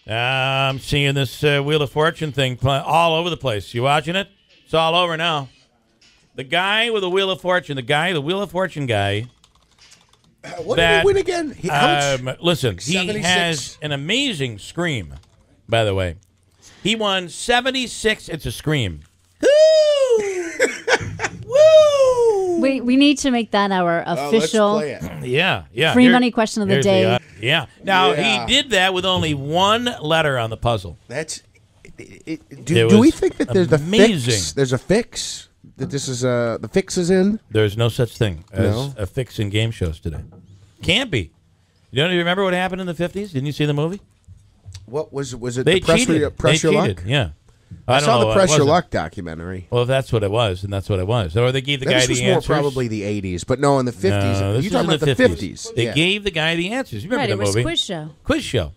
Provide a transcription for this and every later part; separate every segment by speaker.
Speaker 1: I'm seeing this Wheel of Fortune thing all over the place. You watching it? It's all over now. The guy with the Wheel of Fortune, the Wheel of Fortune guy.
Speaker 2: What did he win again?
Speaker 1: Listen,
Speaker 2: 76?
Speaker 1: he has an amazing scream, by the way. He won 76. It's a scream.
Speaker 3: Woo! We need to make that our official
Speaker 1: yeah.
Speaker 3: free money question of the day.
Speaker 1: Now, he did that with only one letter on the puzzle.
Speaker 2: That's. Do we think that there's
Speaker 1: amazing.
Speaker 2: A fix? There's a fix? That this is the fix is in?
Speaker 1: There's no such thing as a fix in game shows today. Can't be. You don't even remember what happened in the 50s? Didn't you see the movie?
Speaker 2: What was it?
Speaker 1: They
Speaker 2: the Press Your Luck?
Speaker 1: Yeah.
Speaker 2: I saw the Press Your Luck documentary.
Speaker 1: Well, that's what it was, and that's what it was. Or they gave the guy the answers.
Speaker 2: This was more probably the 80s, but no, in the 50s.
Speaker 1: No,
Speaker 2: You're talking about the 50s.
Speaker 1: They gave the guy the answers. You remember
Speaker 3: the movie?
Speaker 1: It was
Speaker 3: quiz show.
Speaker 1: Quiz show.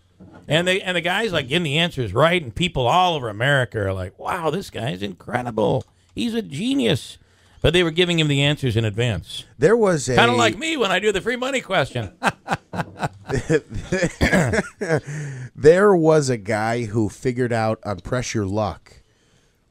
Speaker 1: And the guy's like getting the answers right, and people all over America are like, wow, this guy's incredible. He's a genius. But they were giving him the answers in advance.
Speaker 2: There was a...
Speaker 1: Kind of like me when I do the free money question.
Speaker 2: There was a guy who figured out on Press Your Luck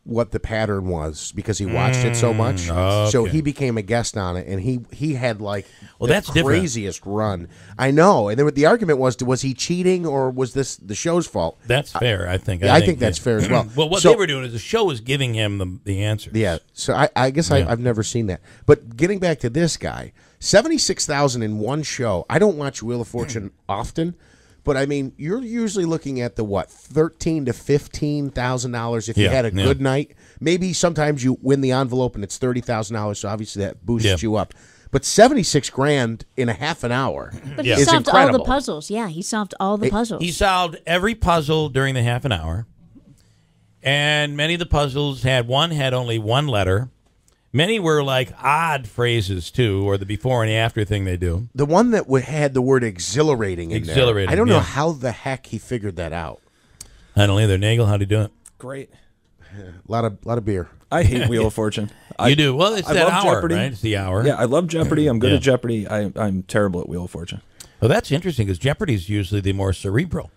Speaker 2: what the pattern was because he watched it so much.
Speaker 1: Okay.
Speaker 2: So he became a guest on it, and he had like
Speaker 1: that's
Speaker 2: craziest run. I know. And then the argument was he cheating or was this the show's fault?
Speaker 1: That's fair, I think.
Speaker 2: I think that's fair as well.
Speaker 1: Well, what they were doing is the show was giving him the answers.
Speaker 2: Yeah. So I guess I've never seen that. But getting back to this guy, 76,000 in one show. I don't watch Wheel of Fortune often. But I mean, you're usually looking at the $13,000 to $15,000 if you had a good night. Maybe sometimes you win the envelope and it's $30,000, so obviously that boosts you up. But 76 grand in a half an hour
Speaker 3: but he
Speaker 2: is
Speaker 3: solved
Speaker 2: incredible.
Speaker 3: all the puzzles. Yeah, he solved all the puzzles.
Speaker 1: He solved every puzzle during the half an hour, and many of the puzzles had only one letter. Many were like odd phrases, too, or the before and after thing they do.
Speaker 2: The one that had the word exhilarating in there. I don't know how the heck he figured that out.
Speaker 1: I don't either. Nagel, how'd he do it?
Speaker 4: Great.
Speaker 2: A lot of beer.
Speaker 4: I hate Wheel of Fortune.
Speaker 1: You do? Well, it's that hour,
Speaker 4: Jeopardy.
Speaker 1: right? It's the hour.
Speaker 4: Yeah, I love Jeopardy. I'm good at Jeopardy. I'm terrible at Wheel of Fortune.
Speaker 1: Well, that's interesting because Jeopardy is usually the more cerebral.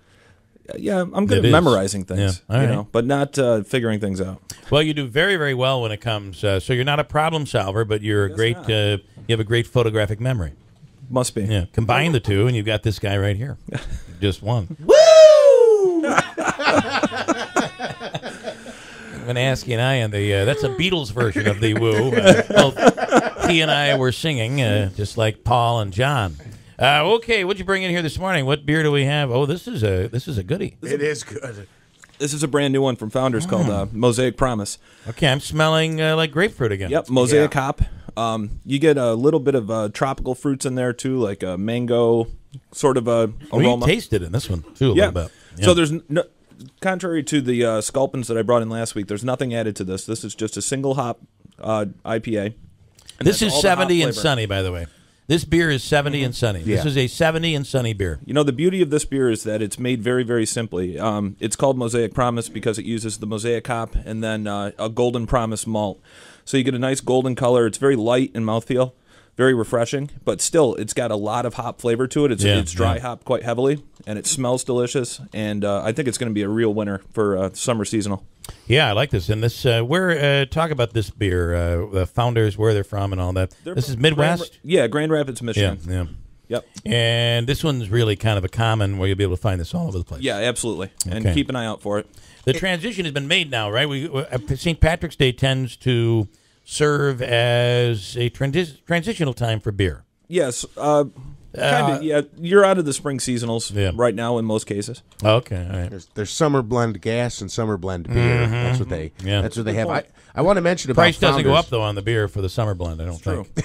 Speaker 4: Yeah, I'm good at memorizing things, but not figuring things out.
Speaker 1: Well, you do very, very well when it comes. So you're not a problem solver, but you're a great. You have a great photographic memory.
Speaker 4: Must be.
Speaker 1: Yeah. Combine the two, and you've got this guy right here. Just one.
Speaker 2: Woo!
Speaker 1: I'm going to ask you and I, and that's a Beatles version of the woo. Both he and I were singing, just like Paul and John. Okay, what'd you bring in here this morning? What beer do we have? Oh, this is a goodie.
Speaker 2: It is good.
Speaker 4: This is a brand new one from Founders called Mosaic Promise.
Speaker 1: Okay, I'm smelling like grapefruit again.
Speaker 4: Yep, Mosaic hop. You get a little bit of tropical fruits in there too, like a mango sort of aroma.
Speaker 1: We tasted in this one too a little bit. Yeah.
Speaker 4: So there's no, contrary to the Sculpins that I brought in last week, there's nothing added to this. This is just a single hop IPA.
Speaker 1: This is 70 and sunny, by the way. This beer is 70 and sunny.
Speaker 2: Yeah.
Speaker 1: This is a 70 and sunny beer.
Speaker 4: You know, the beauty of this beer is that it's made very, very simply. It's called Mosaic Promise because it uses the Mosaic hop and then a Golden Promise malt. So you get a nice golden color. It's very light in mouthfeel, very refreshing, but still it's got a lot of hop flavor to it. It's dry hop quite heavily, and it smells delicious, and I think it's going to be a real winner for summer seasonal.
Speaker 1: Yeah, I like this. And this, talk about this beer, the founders, where they're from, and all that. This is Midwest?
Speaker 4: Grand Rapids, Michigan.
Speaker 1: Yeah.
Speaker 4: Yep.
Speaker 1: And this one's really kind of a common where you'll be able to find this all over the place.
Speaker 4: Yeah, absolutely. And keep an eye out for it.
Speaker 1: The transition has been made now, right? St. Patrick's Day tends to serve as a transitional time for beer.
Speaker 4: Yes. Kind of, yeah. You're out of the spring seasonals right now in most cases.
Speaker 1: Okay, all right.
Speaker 2: There's summer blend gas and summer blend beer. That's what they. That's what they have. I want to mention about
Speaker 1: price doesn't
Speaker 2: Founders.
Speaker 1: go up though on the beer for the summer blend. I don't think.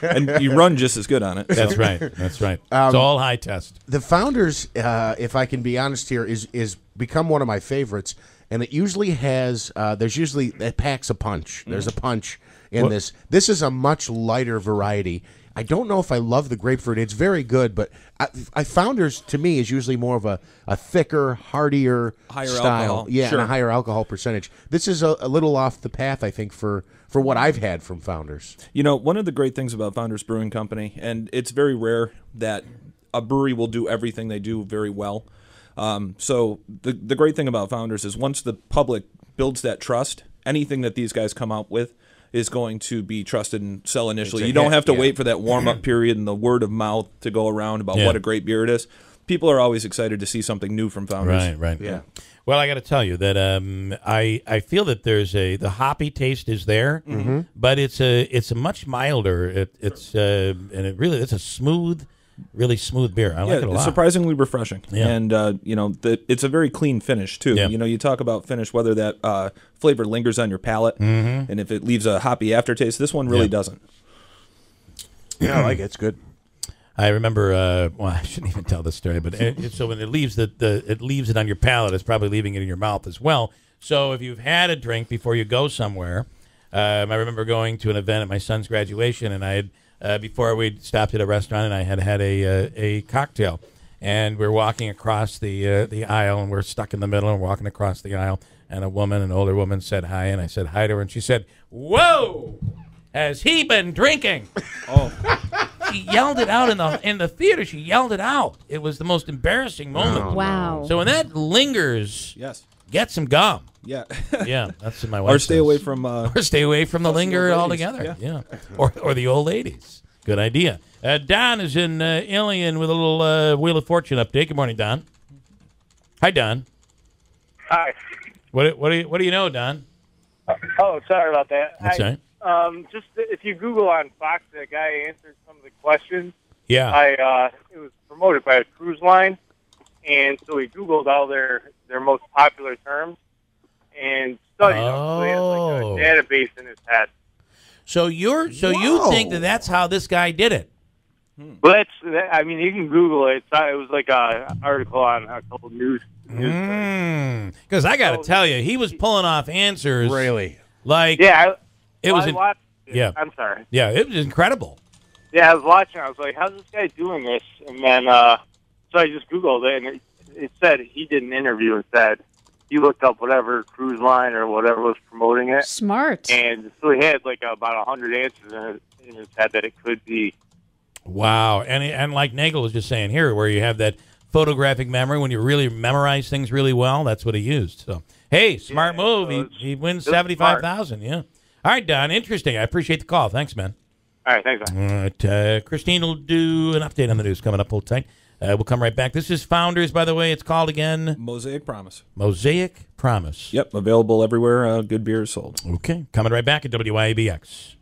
Speaker 4: and you run just as good on it.
Speaker 1: That's right. That's right. It's all high test.
Speaker 2: The Founders, if I can be honest here, is become one of my favorites, and it usually has. It packs a punch. There's a punch in this. This is a much lighter variety. I don't know if I love the grapefruit. It's very good, but Founders to me is usually more of a thicker, heartier
Speaker 4: higher
Speaker 2: style.
Speaker 4: Alcohol.
Speaker 2: Yeah,
Speaker 4: Sure.
Speaker 2: and a higher alcohol percentage. This is a little off the path, I think, for what I've had from Founders.
Speaker 4: You know, one of the great things about Founders Brewing Company, and it's very rare that a brewery will do everything they do very well. So the great thing about Founders is once the public builds that trust, anything that these guys come out with is going to be trusted and sell initially. You don't have to wait for that warm-up period and the word of mouth to go around about what a great beer it is. People are always excited to see something new from Founders.
Speaker 1: Right. Yeah. Well, I got to tell you that I feel that the hoppy taste is there, but it's a much milder. It's a smooth, really smooth beer. I like it a lot.
Speaker 4: It's surprisingly refreshing, and it's a very clean finish too.
Speaker 1: Yeah.
Speaker 4: You talk about finish, whether that flavor lingers on your palate, and if it leaves a hoppy aftertaste. This one really doesn't.
Speaker 2: Yeah, I like it. It's good.
Speaker 1: I remember. Well, I shouldn't even tell this story, but so when it leaves it leaves it on your palate, it's probably leaving it in your mouth as well. So if you've had a drink before you go somewhere, I remember going to an event at my son's graduation, and I had before we stopped at a restaurant, and I had a cocktail, and we're walking across the aisle, and we're stuck in the middle, and we're walking across the aisle, and an older woman, said hi, and I said hi to her, and she said, "Whoa, has he been drinking?" Oh. She yelled it out in the theater. She yelled it out. It was the most embarrassing moment.
Speaker 3: Wow.
Speaker 1: So when that lingers, get some gum.
Speaker 4: Yeah.
Speaker 1: Yeah, that's what my wife
Speaker 4: Or stay
Speaker 1: says.
Speaker 4: away from
Speaker 1: or stay away from the linger altogether. Yeah. Or the old ladies. Good idea. Don is in Ilion with a little Wheel of Fortune update. Good morning, Don. Hi, Don.
Speaker 5: Hi.
Speaker 1: What do you know, Don?
Speaker 5: Oh, sorry about that.
Speaker 1: That's right.
Speaker 5: Just if you Google on Fox, that guy answered some of the questions.
Speaker 1: Yeah.
Speaker 5: It was promoted by a cruise line, and so he Googled all their most popular terms and studied them. So he has like a database in his head.
Speaker 1: So you think that's how this guy did it?
Speaker 5: Well, I mean, you can Google it. It was like an article on a couple news.
Speaker 1: Because I got to tell you, he was pulling off answers.
Speaker 2: Really?
Speaker 1: Like
Speaker 5: I watched it.
Speaker 1: Yeah.
Speaker 5: I'm sorry.
Speaker 1: Yeah, it was incredible.
Speaker 5: Yeah, I was watching. I was like, "How's this guy doing this?" And then, so I just Googled it, and it said he did an interview and said he looked up whatever cruise line or whatever was promoting it.
Speaker 3: Smart.
Speaker 5: And so he had like about 100 answers in his head that it could be.
Speaker 1: Wow, and like Nagel was just saying here, where you have that photographic memory when you really memorize things really well, that's what he used. So, hey, smart move.
Speaker 5: So
Speaker 1: he wins 75,000. Yeah. All right, Don. Interesting. I appreciate the call. Thanks, man.
Speaker 5: All right, thanks, man.
Speaker 1: All right, Christine will do an update on the news coming up. Hold tight. We'll come right back. This is Founders, by the way. It's called again
Speaker 4: Mosaic Promise.
Speaker 1: Mosaic Promise.
Speaker 4: Yep, available everywhere. Good beer is sold.
Speaker 1: Okay, coming right back at WIBX.